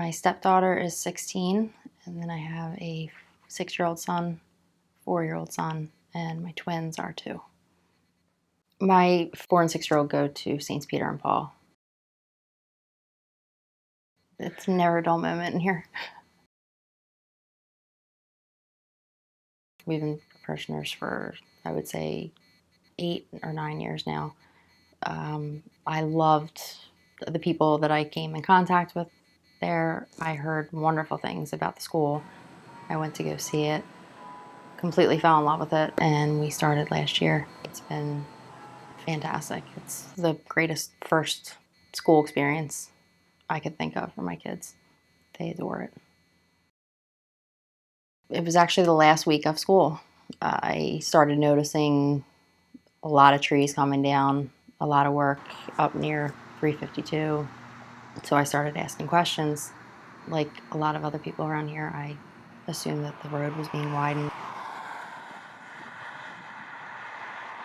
My stepdaughter is 16, and then I have a 6-year-old son, 4-year-old son, and my twins are 2. My 4 and 6-year-old go to St. Peter and Paul. It's never a dull moment in here. We've been parishioners for, I would say, 8 or 9 years now. I loved the people that I came in contact with there. I heard wonderful things about the school. I went to go see it, completely fell in love with it, and we started last year. It's been fantastic. It's the greatest first school experience I could think of for my kids. They adore it. It was actually the last week of school. I started noticing a lot of trees coming down, a lot of work up near 352. So I started asking questions. Like a lot of other people around here, I assumed that the road was being widened.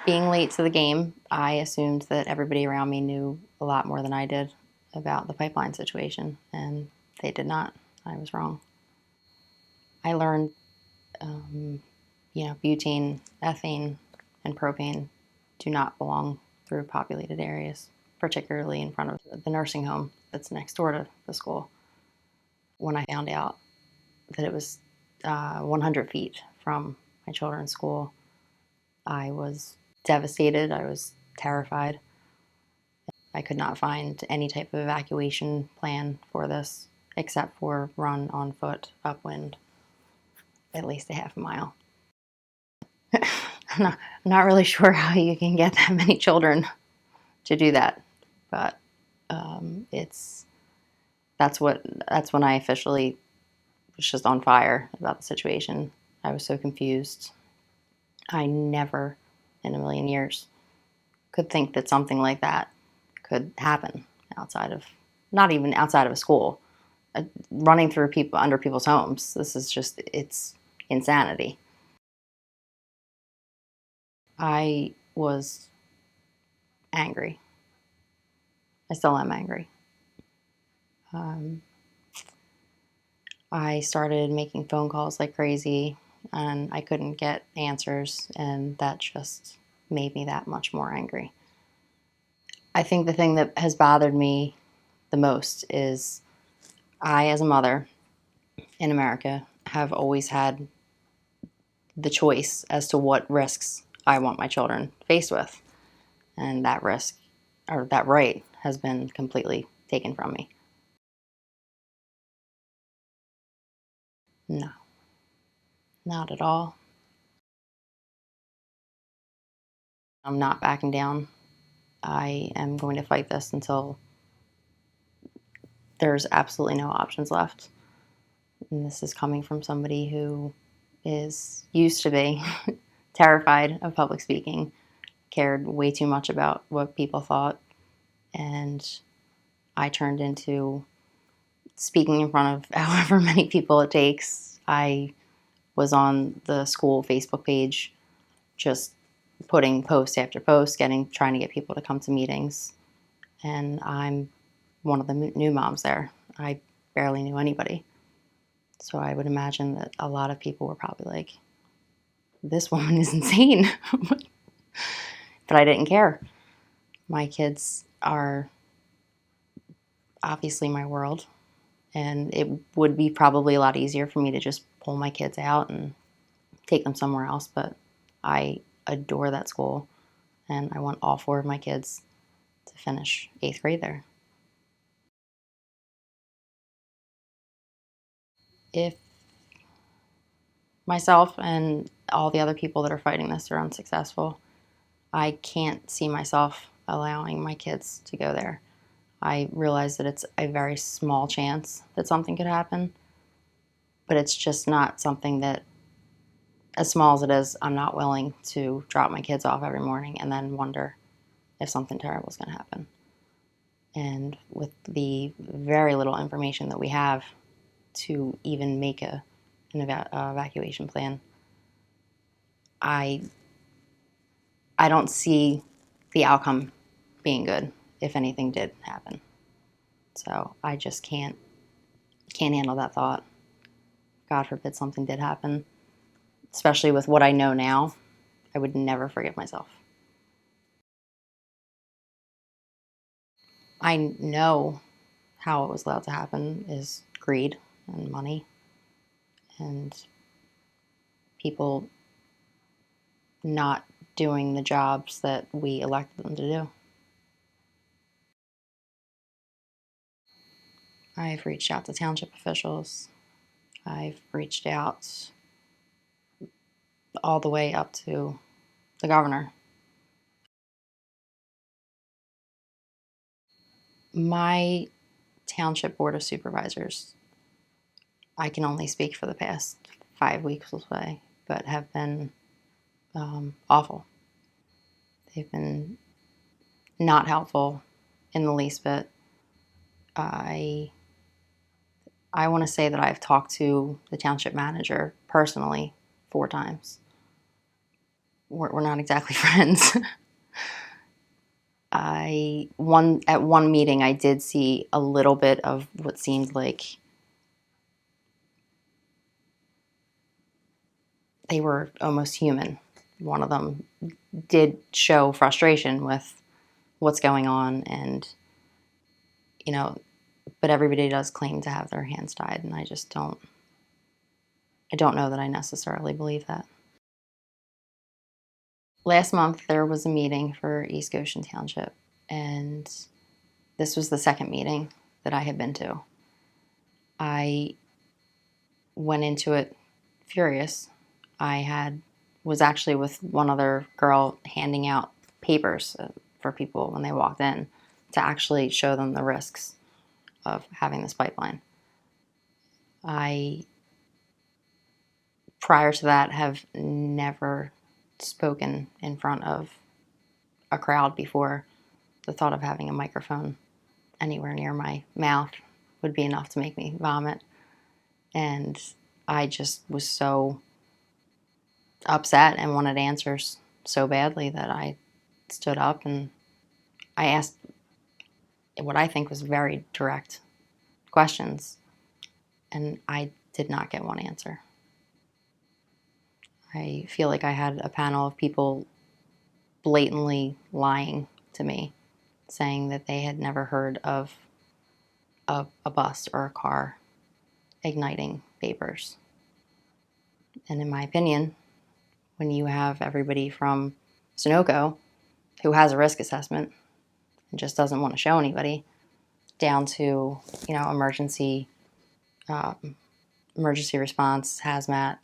Being late to the game, I assumed that everybody around me knew a lot more than I did about the pipeline situation, and they did not. I was wrong. I learned, butane, ethane, and propane do not belong through populated areas, particularly in front of the nursing home that's next door to the school. When I found out that it was 100 feet from my children's school, I was devastated. I was terrified. I could not find any type of evacuation plan for this except for run on foot upwind at least a half a mile. I'm not really sure how you can get that many children to do that, but that's when I officially was just on fire about the situation. I was so confused. I never in a million years could think that something like that could happen not even outside of a school, running through under people's homes. This is just, it's insanity. I was angry. I still am angry. I started making phone calls like crazy, and I couldn't get answers, and that just made me that much more angry. I think the thing that has bothered me the most is I, as a mother in America, have always had the choice as to what risks I want my children faced with. And that risk, or that right, has been completely taken from me. No, not at all. I'm not backing down. I am going to fight this until there's absolutely no options left. And this is coming from somebody who used to be terrified of public speaking, cared way too much about what people thought, and I turned into speaking in front of however many people it takes. I was on the school Facebook page, just putting post after post, trying to get people to come to meetings. And I'm one of the new moms there. I barely knew anybody. So I would imagine that a lot of people were probably like, this woman is insane. But I didn't care. My kids are obviously my world. And it would be probably a lot easier for me to just pull my kids out and take them somewhere else. But I adore that school, and I want all 4 of my kids to finish 8th grade there. If myself and all the other people that are fighting this are unsuccessful, I can't see myself allowing my kids to go there. I realize that it's a very small chance that something could happen, but it's just not something that, as small as it is, I'm not willing to drop my kids off every morning and then wonder if something terrible is going to happen. And with the very little information that we have to even make an evacuation plan, I don't see the outcome being good if anything did happen. So I just can't Can't handle that thought. God forbid something did happen. Especially with what I know now, I would never forgive myself. I know how it was allowed to happen is greed and money and people not doing the jobs that we elected them to do. I've reached out to township officials. I've reached out all the way up to the governor. My township board of supervisors, I can only speak for the past 5 weeks this way, but have been awful. They've been not helpful in the least bit. I want to say that I've talked to the township manager personally 4 times. We're not exactly friends. At one meeting, I did see a little bit of what seemed like they were almost human. One of them did show frustration with what's going on, and but everybody does claim to have their hands tied, and I don't know that I necessarily believe that. Last month there was a meeting for East Goshen Township, and this was the second meeting that I had been to. I went into it furious. Was actually with one other girl handing out papers for people when they walked in to actually show them the risks of having this pipeline. I, prior to that, have never spoken in front of a crowd before. The thought of having a microphone anywhere near my mouth would be enough to make me vomit. And I just was so upset and wanted answers so badly that I stood up and I asked what I think was very direct questions, and I did not get one answer. I feel like I had a panel of people blatantly lying to me, saying that they had never heard of a bus or a car igniting vapors. And in my opinion, when you have everybody from Sunoco who has a risk assessment and just doesn't want to show anybody, down to emergency response, hazmat,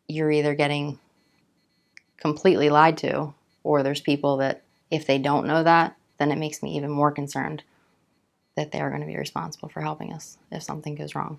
you're either getting completely lied to, or there's people that if they don't know that, then it makes me even more concerned that they are going to be responsible for helping us if something goes wrong.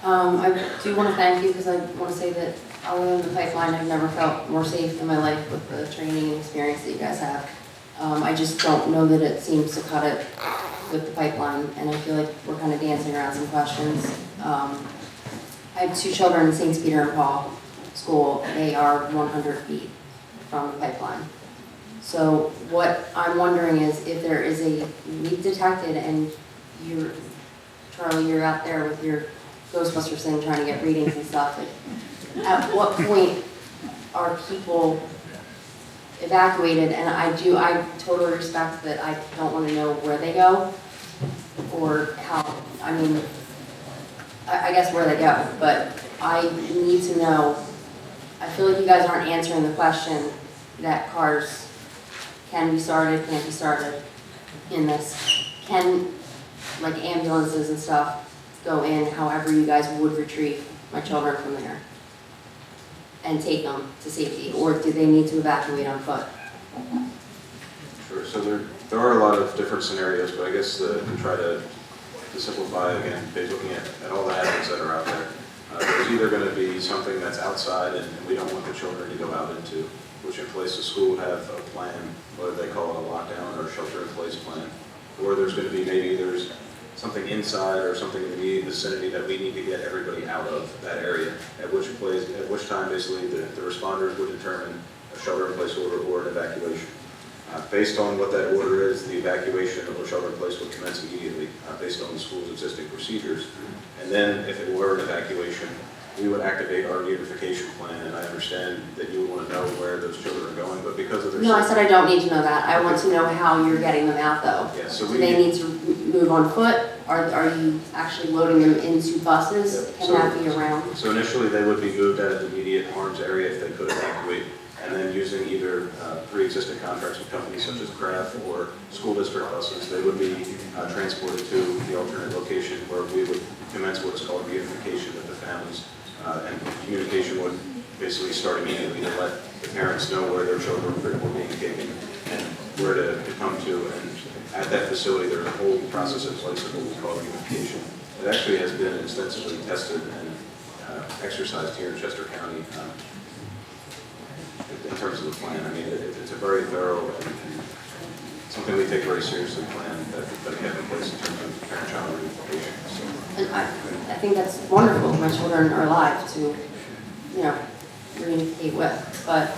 I do want to thank you because I want to say that other than the pipeline, I've never felt more safe in my life with the training and experience that you guys have. I just don't know that it seems to cut it with the pipeline, and I feel like we're kind of dancing around some questions. I have 2 children in St. Peter and Paul School. They are 100 feet from the pipeline. So what I'm wondering is if there is a leak detected and Charlie, you're out there with your Ghostbusters thing trying to get readings and stuff. At what point are people evacuated? And I totally respect that I don't want to know where they go or how, I guess where they go, but I need to know. I feel like you guys aren't answering the question that cars can be started, can't be started in this. Can, like ambulances and stuff, go in however you guys would retrieve my children from there and take them to safety, or do they need to evacuate on foot? Sure. So there are a lot of different scenarios, but I guess to try to simplify again, looking at all the hazards that are out there. There's either going to be something that's outside and we don't want the children to go out into, which in place the school would have a plan, whether they call it a lockdown or a shelter-in-place plan. Or there's going to be maybe there's something inside or something in the immediate vicinity that we need to get everybody out of that area, at which time basically the responders would determine a shelter-in-place order or an evacuation. Based on what that order is, the evacuation or shelter-in-place would commence immediately based on the school's existing procedures. And then if it were an evacuation, we would activate our unification plan, and I understand that you would want to know where those children are going, but because of their... No, I said I don't need to know that. I want to know how you're getting them out, though. Yeah, so do they need to move on foot? Are you actually loading them into buses? Yep. Can that be around? So initially, they would be moved out of the immediate harm's area if they could evacuate, and then using either pre-existing contracts with companies such as Craft or school district buses, they would be transported to the alternate location where we would commence what is called reunification with the families. And communication would basically start immediately to let the parents know where their children were being taken and where to come to. And at that facility, there's a whole process in place of what we call reunification. It actually has been extensively tested and exercised here in Chester County in terms of the plan. I mean, it's a very thorough and something we take very seriously plan that we have in place in terms of parent-child reunification. So. And I think that's wonderful. My children are alive to, reunify with. But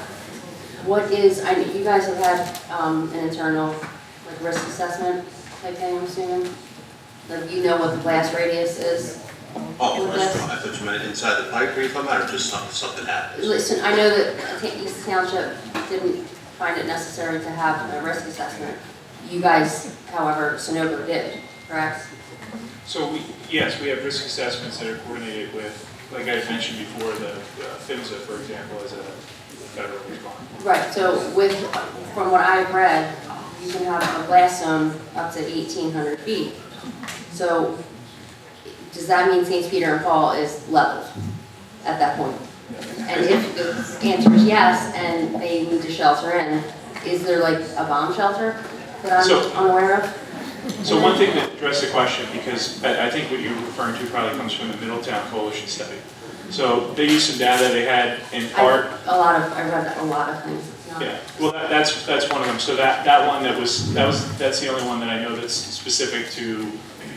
what is, you guys have had an internal risk assessment type thing, I'm assuming? Like you know what the blast radius is? Oh, I thought you meant inside the pipe, were you talking about, or just something happens? Listen, I know that East Township didn't find it necessary to have a risk assessment. You guys, however, Sunoco did, correct? So yes, we have risk assessments that are coordinated with, like I mentioned before, the PHMSA, for example, as a federal responder. Right, so from what I've read, you can have a blast zone up to 1,800 feet. So does that mean St. Peter and Paul is leveled at that point? And if the answer is yes, and they need to shelter in, is there like a bomb shelter that I'm unaware of? So one thing to address the question, because I think what you're referring to probably comes from the Middletown Coalition study. So they used some data they had in part. I read a lot of things. Yeah, well that's one of them. So that one that's the only one that I know that's specific to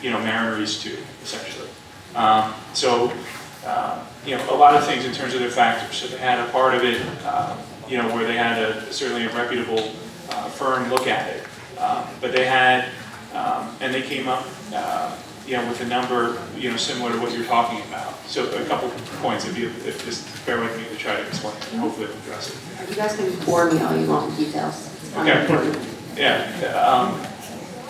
Mariner East 2 essentially. A lot of things in terms of their factors. So they had a part of it, where they had certainly a reputable firm look at it, but they had. And they came up, with a number, similar to what you're talking about. So a couple points, if just bear with me to try to explain, and hopefully I'll address it. You guys can bore me all you want with details. Okay. Yeah.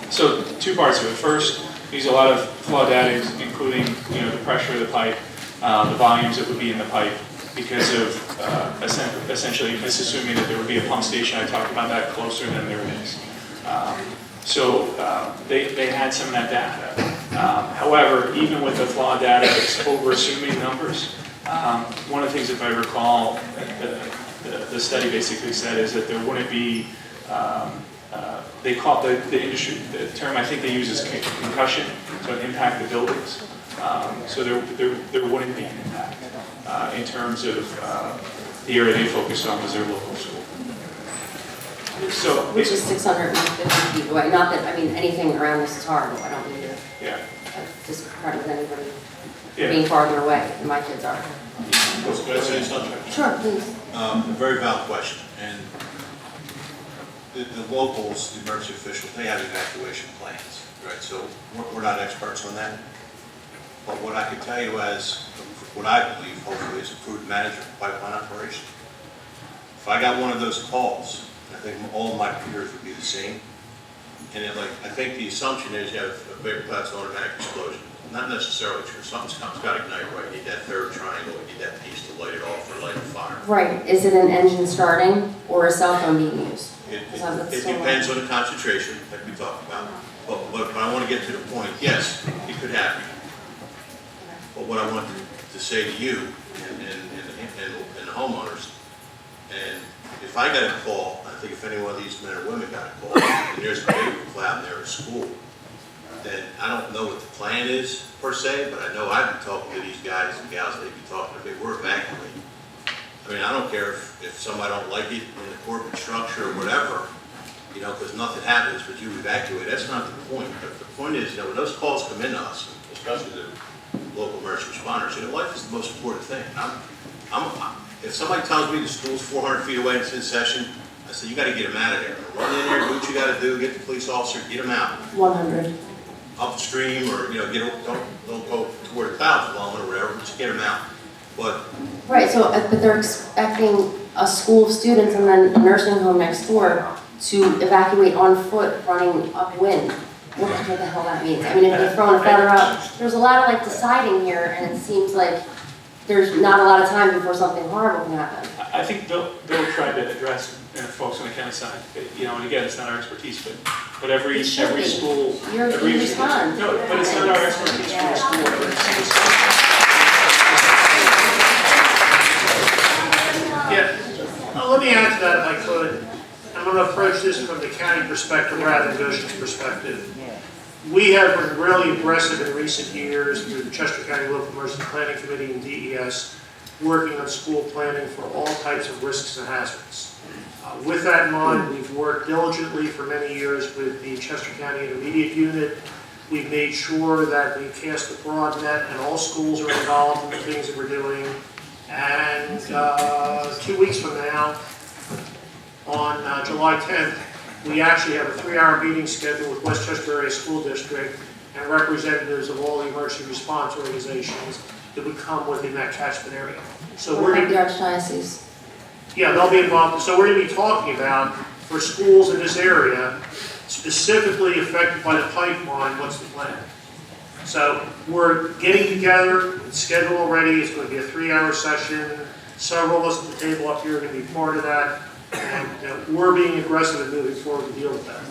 So two parts of it. First, we use a lot of flawed data, including the pressure of the pipe, the volumes that would be in the pipe, because of essentially misassuming that there would be a pump station. I talked about that closer than there is. So they had some of that data. However, even with the flawed data, it's over-assuming numbers. One of the things, if I recall, the study basically said is that there wouldn't be, they call it the industry, the term I think they use is concussion, so it impact the buildings. So there wouldn't be an impact in terms of the area they focused on was their local school. So which is 650 feet away. Not that, anything around this is horrible. I don't mean to discredit anybody being farther away than my kids are. Could I say something? Sure, please. A very valid question. And the locals, the emergency officials, they have evacuation plans, right? So we're not experts on that. But what I can tell you as what I believe, hopefully, is a prudent management of pipeline operation. If I got one of those calls, I think all of my peers would be the same. And I think the assumption is you have a big class automatic explosion. Not necessarily true. Something's got to ignite, right? You need that third triangle, you need that piece to light it off or light a fire. Right. Is it an engine starting or a cell phone being used? It depends on the concentration that we talked about. But I want to get to the point, yes, it could happen. But what I want to say to you and the homeowners, and if I got a call, think if any one of these men or women got a call, and there's a baby cloud there at school, then I don't know what the plan is per se, but I know I'd be talking to these guys and gals, they'd be talking to me, we're evacuating. I mean, I don't care if somebody don't like it in the corporate structure or whatever, you know, because nothing happens, but you evacuate. That's not the point. The point is, you know, when those calls come in to us, especially the local emergency responders, you know, life is the most important thing. If somebody tells me the school's 400 feet away and it's in session, I say, you got to get them out of there. Run in there, do what you got to do, get the police officer, get them out. 100. Upstream, or, you know, don't go toward the clouds alone or whatever, just get them out. But Right, so, but they're expecting a school of students and then a nursing home next door to evacuate on foot running upwind. What the hell that means? I mean, if they're throwing a feather up, there's a lot of like deciding here, and it seems like there's not a lot of time before something horrible can happen. I think Bill tried to address folks on the county side, you know, and again, it's not our expertise, but every It should be. school. You respond. No, but it's not our expertise for the school. Yeah, let me add to that if I could. I'm going to approach this from the county perspective rather than Goshen's perspective. We have been really aggressive in recent years through the Chester County Local Emergency Planning Committee and DES, working on school planning for all types of risks and hazards. With that in mind, we've worked diligently for many years with the Chester County Intermediate Unit. We've made sure that we cast a broad net and all schools are involved in the things that we're doing. And 2 weeks from now, on July 10th, we actually have a 3-hour meeting scheduled with Westchester Area School District and representatives of all the emergency response organizations that would come within that catchment area. So we're going The to, archdiocese. yeah, they'll be involved. So we're going to be talking about, for schools in this area, specifically affected by the pipeline, what's the plan? So we're getting together, it's scheduled already, it's going to be a 3-hour session. Several of us at the table up here are going to be part of that. And we're being aggressive in moving forward to deal with that.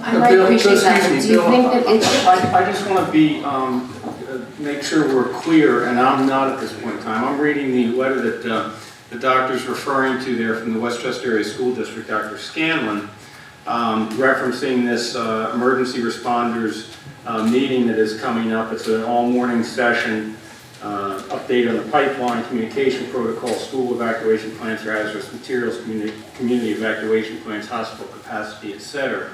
I might appreciate that, but do you think that it's... I just want to be, make sure we're clear, and I'm not at this point in time. I'm reading the letter that the doctor's referring to there from the Westchester Area School District, Dr. Scanlon, referencing this emergency responders meeting that is coming up. It's an all-morning session, update on the pipeline, communication protocol, school evacuation plans for hazardous materials, community evacuation plans, hospital capacity, etc.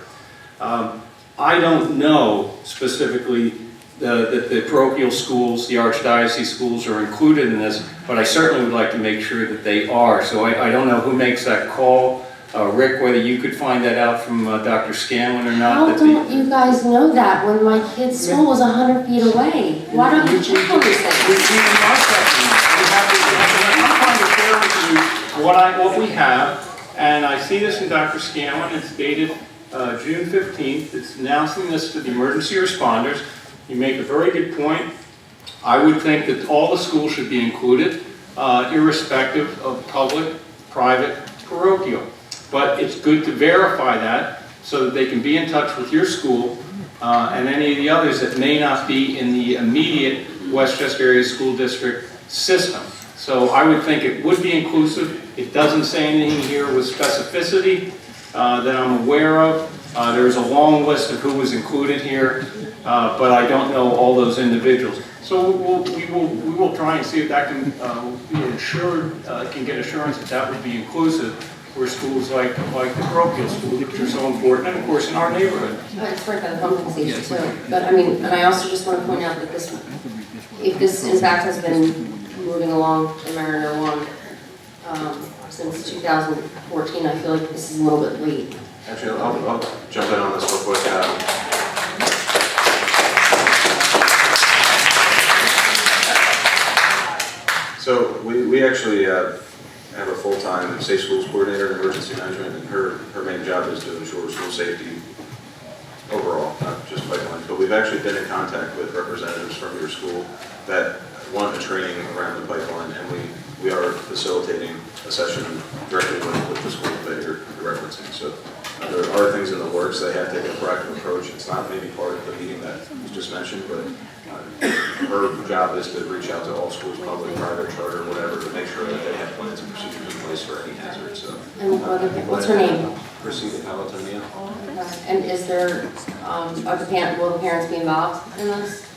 I don't know specifically that the parochial schools, the archdiocese schools are included in this, but I certainly would like to make sure that they are. So I don't know who makes that call. Rick, whether you could find that out from Dr. Scanlon or not. How don't you guys know that when my kid's school was 100 feet away? Why don't you check on these things? I'm trying to share with you what we have, and I see this in Dr. Scanlon. It's dated June 15th. It's announcing this to the emergency responders. You make a very good point. I would think that all the schools should be included, irrespective of public, private, parochial. But it's good to verify that so that they can be in touch with your school and any of the others that may not be in the immediate Westchester Area School District system. So I would think it would be inclusive. It doesn't say anything here with specificity that I'm aware of. There's a long list of who was included here, but I don't know all those individuals. So we will try and see if that can be assured, can get assurance that that would be inclusive for schools like the parochial schools, which are so important, and of course in our neighborhood. It's right by the pumping station too. But I mean, and I also just want to point out that this, if this in fact has been moving along in Mariner 1 since 2014, I feel like this is a little bit late. Actually, I'll jump in on this real quick. So we actually have a full-time safe schools coordinator in emergency management, and her main job is to ensure school safety overall, not just pipelines. But we've actually been in contact with representatives from your school that want a training around the pipeline, and we are facilitating a session directly with the school that you're referencing. So there are things in the works. works, they have taken a proactive approach. It's not maybe part of the meeting that was just mentioned, but her job is to reach out to all schools, public, private, charter, whatever, to make sure that they have plans and procedures in place for any hazard. So, What's her name? Chrissy Palatania. And is there, will the parents be involved in this?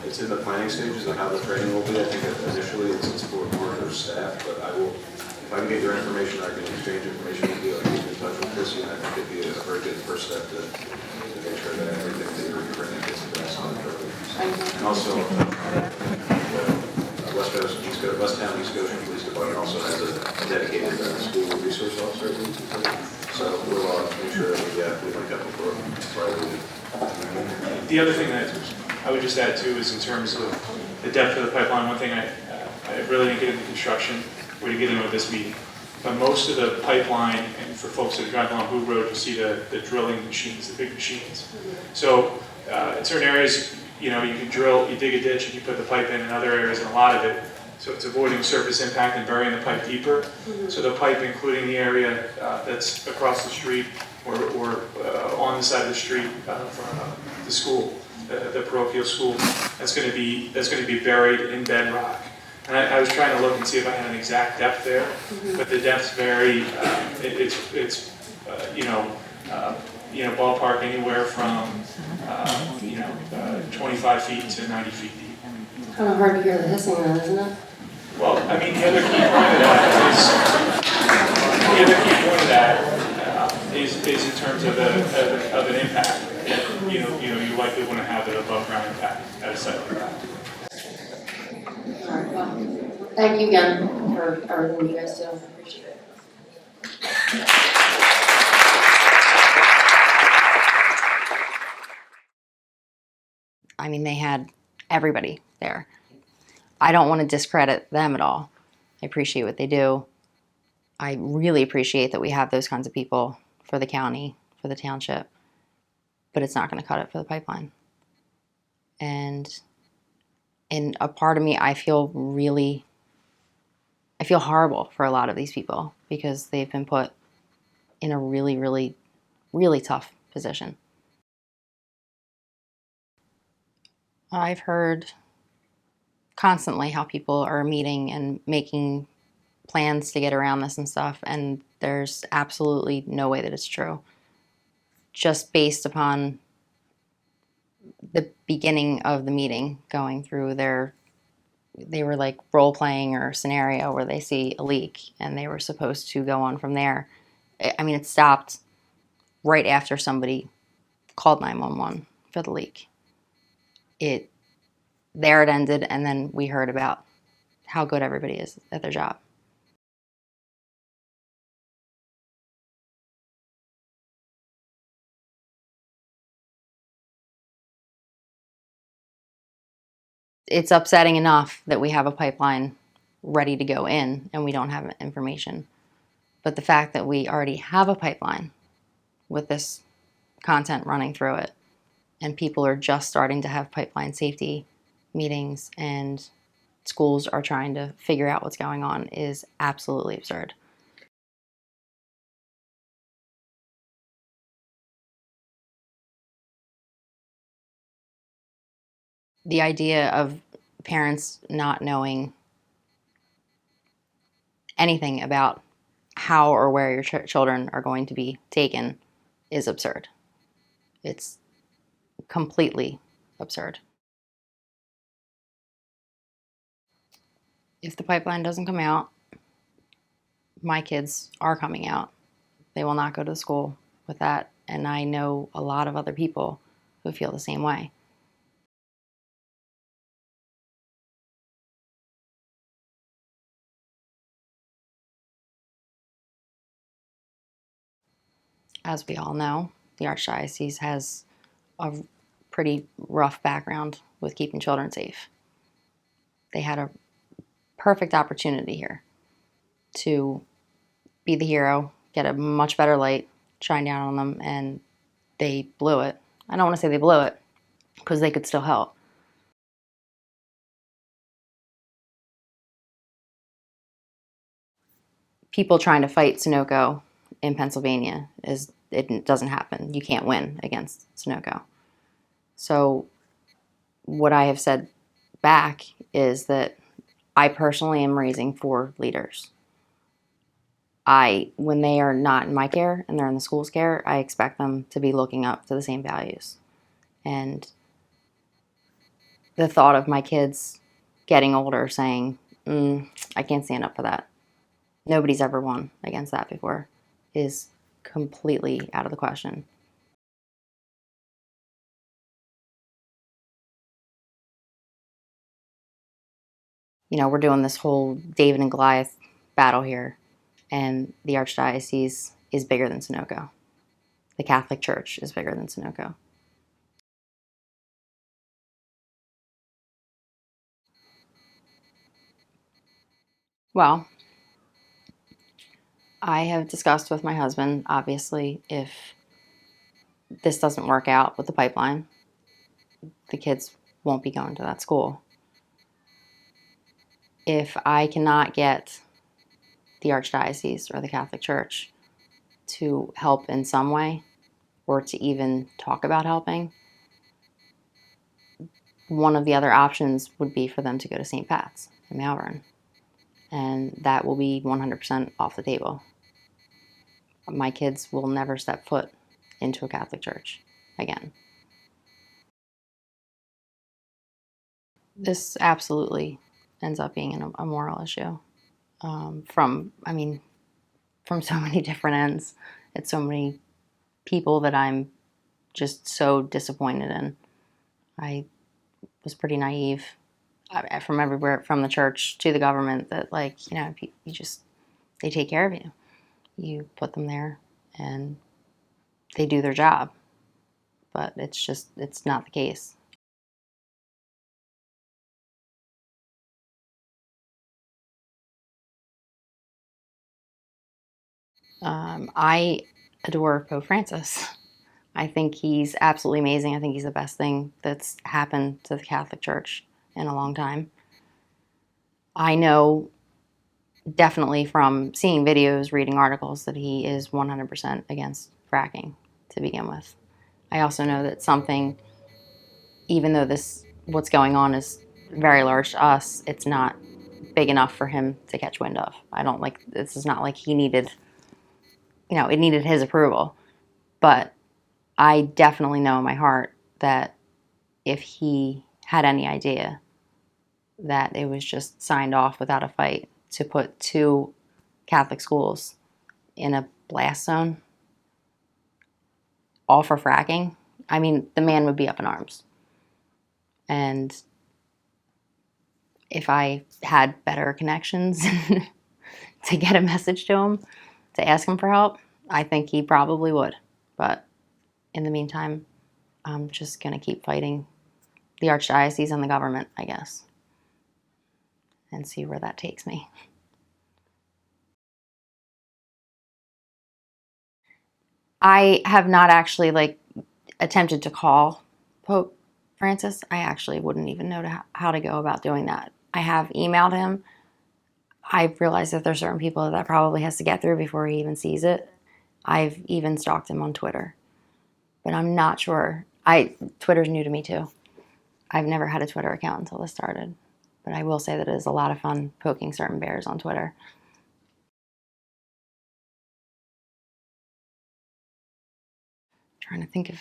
It's in the planning stages of how the training will be. I think that initially it's for more of their staff, but I will, if I can get your information, I can exchange information with you. I can get in touch with Chrissy, and I think it'd be a very good first step to make sure that everything that you're bringing gets addressed on the program. And also, West Town East Goshen Police Department also has a dedicated school resource officer. So we'll make sure that we link up before I leave. The other thing that I would just add too is in terms of the depth of the pipeline. One thing I really didn't get into construction, we didn't get into this meeting, but most of the pipeline, and for folks that drive along Blue Road, you see the drilling machines, the big machines. So in certain areas, you can drill, you dig a ditch and you put the pipe in other areas, and a lot of it, so it's avoiding surface impact and burying the pipe deeper. So the pipe, including the area that's across the street or on the side of the street from the school, the parochial school, that's going to be buried in bedrock. And I was trying to look and see if I had an exact depth there, but the depths vary. It's ballpark anywhere from 25 feet to 90 feet deep. Kind of hard to hear the hissing then, isn't it? Well, I mean, the other key point of that is in terms of an impact. You likely want to have an above ground impact at a site like that. All right, well, thank you again for everything you guys do. I appreciate it. I mean, they had everybody there. I don't want to discredit them at all. I appreciate what they do. I really appreciate that we have those kinds of people for the county, for the township, but it's not going to cut it for the pipeline. And in a part of me, I feel horrible for a lot of these people because they've been put in a really, really, really tough position. I've heard constantly how people are meeting and making plans to get around this and stuff, and there's absolutely no way that it's true. Just based upon the beginning of the meeting, going through they were like role-playing or scenario where they see a leak and they were supposed to go on from there. I mean, it stopped right after somebody called 911 for the leak. There it ended, and then we heard about how good everybody is at their job. It's upsetting enough that we have a pipeline ready to go in and we don't have information. But the fact that we already have a pipeline with this content running through it, and people are just starting to have pipeline safety meetings and schools are trying to figure out what's going on, is absolutely absurd. The idea of parents not knowing anything about how or where your children are going to be taken is absurd. It's completely absurd. If the pipeline doesn't come out, my kids are coming out. They will not go to school with that, and I know a lot of other people who feel the same way. As we all know, the Archdiocese has a pretty rough background with keeping children safe. They had a perfect opportunity here to be the hero, get a much better light, shine down on them, and they blew it. I don't want to say they blew it, because they could still help. People trying to fight Sunoco in Pennsylvania is it doesn't happen. You can't win against Sunoco. So what I have said back is that I personally am raising 4 leaders. When they are not in my care and they're in the school's care, I expect them to be looking up to the same values. And the thought of my kids getting older saying, I can't stand up for that. Nobody's ever won against that before is completely out of the question. You know, we're doing this whole David and Goliath battle here, and the Archdiocese is bigger than Sunoco. The Catholic Church is bigger than Sunoco. Well, I have discussed with my husband, obviously, if this doesn't work out with the pipeline, the kids won't be going to that school. If I cannot get the Archdiocese or the Catholic Church to help in some way, or to even talk about helping, one of the other options would be for them to go to St. Pat's in Malvern. And that will be 100% off the table. My kids will never step foot into a Catholic church again. This absolutely ends up being a moral issue from so many different ends. It's so many people that I'm just so disappointed in. I was pretty naive from everywhere, from the church to the government, that they take care of you. You put them there and they do their job. But it's not the case. I adore Pope Francis. I think he's absolutely amazing. I think he's the best thing that's happened to the Catholic Church in a long time. I know definitely from seeing videos, reading articles, that he is 100% against fracking to begin with. I also know that even though what's going on is very large to us, it's not big enough for him to catch wind of. This is not like he needed, it needed his approval. But I definitely know in my heart that if he had any idea that it was just signed off without a fight to put 2 Catholic schools in a blast zone, all for fracking, the man would be up in arms. And if I had better connections to get a message to him, to ask him for help, I think he probably would. But in the meantime, I'm just going to keep fighting the Archdiocese and the government, I guess, and see where that takes me. I have not actually attempted to call Pope Francis. I actually wouldn't even know how to go about doing that. I have emailed him. I've realized that there's certain people that probably has to get through before he even sees it. I've even stalked him on Twitter, but I'm not sure. Twitter's new to me too. I've never had a Twitter account until this started, but I will say that it is a lot of fun poking certain bears on Twitter. Trying to think of,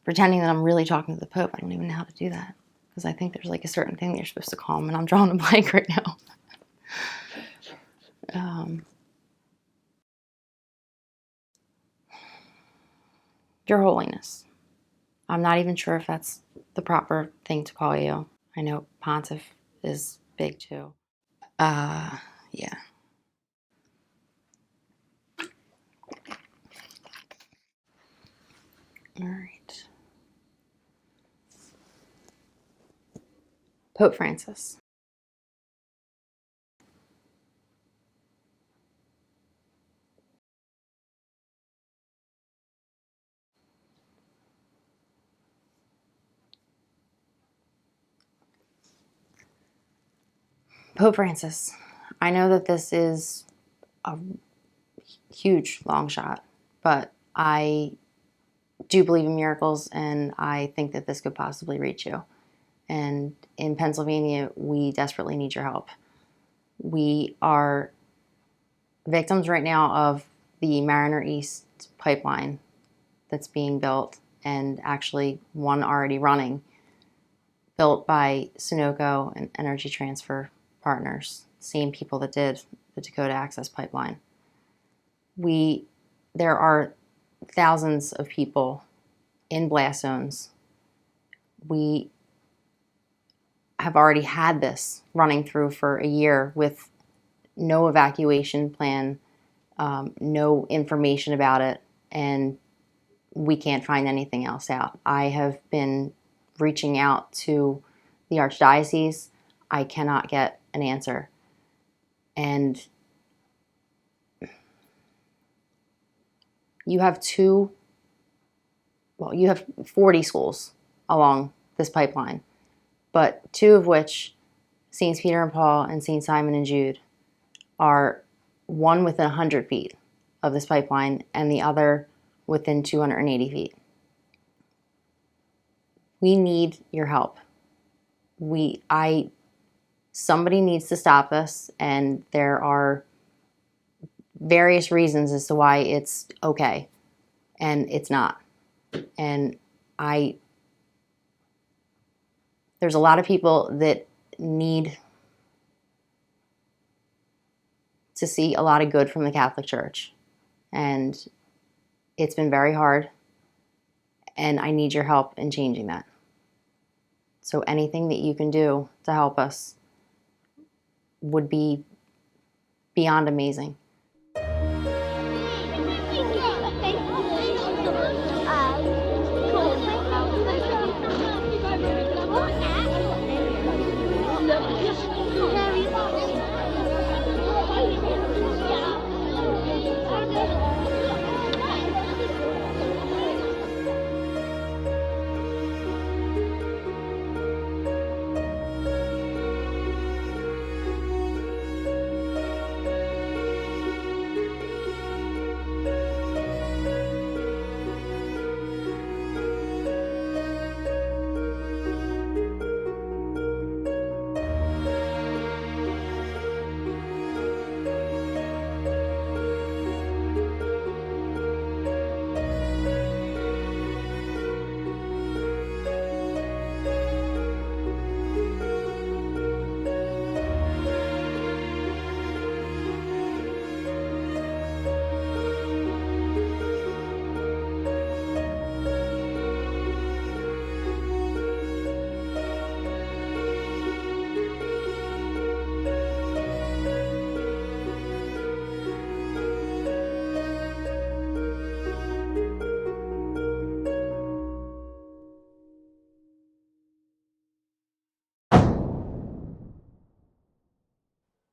pretending that I'm really talking to the Pope. I don't even know how to do that, because I think there's a certain thing that you're supposed to call him, and I'm drawing a blank right now. Your Holiness. I'm not even sure if that's the proper thing to call you. I know Pontiff is big too. Yeah. All right. Pope Francis. Pope Francis, I know that this is a huge long shot, but I do believe in miracles, and I think that this could possibly reach you. And in Pennsylvania, we desperately need your help. We are victims right now of the Mariner East pipeline that's being built, and actually one already running, built by Sunoco and Energy Transfer Partners, same people that did the Dakota Access Pipeline. There are thousands of people in blast zones. We have already had this running through for a year with no evacuation plan, no information about it, and we can't find anything else out. I have been reaching out to the Archdiocese. I cannot get an answer. And you have 40 schools along this pipeline, but 2 of which, St. Peter and Paul and St. Simon and Jude, are one within 100 feet of this pipeline and the other within 280 feet. We need your help. Somebody needs to stop this, and there are various reasons as to why it's okay, and it's not. And there's a lot of people that need to see a lot of good from the Catholic Church, and it's been very hard, and I need your help in changing that. So anything that you can do to help us would be beyond amazing.